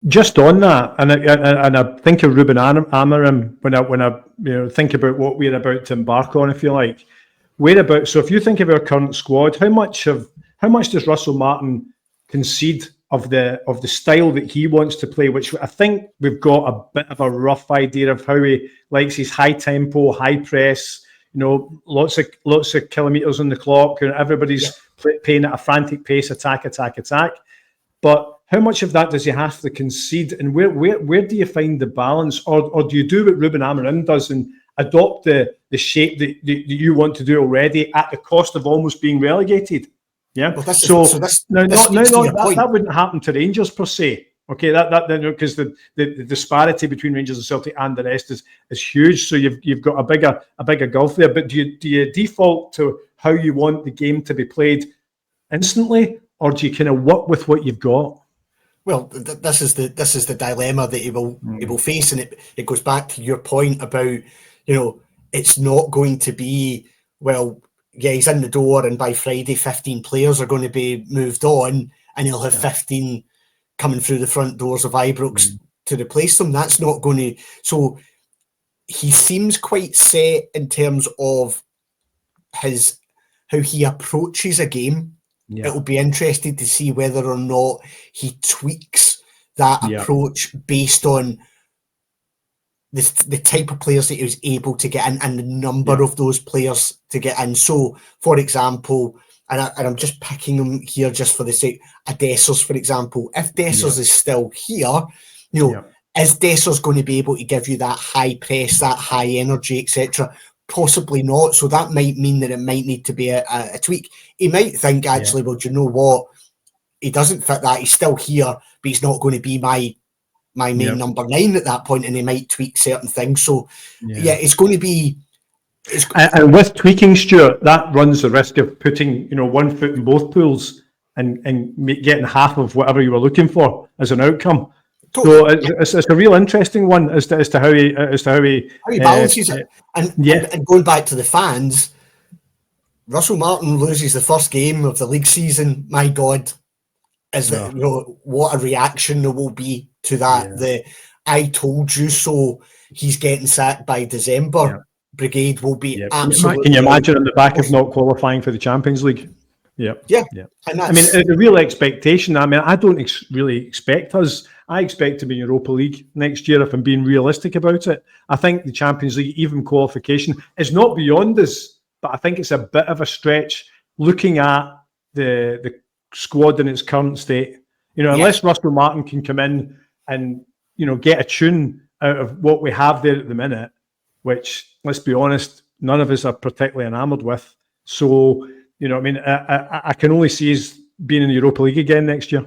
Just on that, and I think of Ruben Amorim when I think about what we're about to embark on, if you like. So if you think of our current squad, how much does Russell Martin concede of the style that he wants to play? Which I think we've got a bit of a rough idea of how he likes his high tempo, high press. Lots of kilometres on the clock, and everybody's playing at a frantic pace, attack. But how much of that does he have to concede, and where do you find the balance, or do you do what Ruben Amorim does and adopt the shape that you want to do already at the cost of almost being relegated? Yeah. Well, that wouldn't happen to Rangers per se. Okay, because the disparity between Rangers and Celtic and the rest is huge. So you've got a bigger gulf there. But do you default to how you want the game to be played instantly, or do you kind of work with what you've got? Well, this is the dilemma that he will face, and it goes back to your point about it's not going to be he's in the door, and by Friday 15 players are going to be moved on, and he'll have 15 coming through the front doors of Ibrox to replace them. That's not going to. So he seems quite set in terms of how he approaches a game. Yeah. It'll be interesting to see whether or not he tweaks that approach based on the type of players that he was able to get in and the number of those players to get in. So, for example, and I'm just picking them here just for the sake of Dessers, for example. If Dessers is still here, is Dessers going to be able to give you that high press, that high energy, etc.? Possibly not. So that might mean that it might need to be a tweak. He might think, actually, well, do you know what? He doesn't fit that. He's still here, but he's not going to be my main number 9 at that point, and he might tweak certain things. So, it's going to be... And with tweaking, Stuart, that runs the risk of putting one foot in both pools and getting half of whatever you were looking for as an outcome. Totally. So it's a real interesting one as to how he balances it. And going back to the fans, Russell Martin loses the first game of the league season. My God, what a reaction there will be to that. The "I told you so" he's getting sacked by December brigade will be absolutely. Can you imagine on the back of not qualifying for the Champions League? Yeah. And the real expectation. I don't really expect us. I expect to be in Europa League next year if I'm being realistic about it. I think the Champions League, even qualification, is not beyond us, but I think it's a bit of a stretch looking at the squad in its current state. Unless Russell Martin can come in and get a tune out of what we have there at the minute, which, let's be honest, none of us are particularly enamoured with. So, I can only see us being in the Europa League again next year.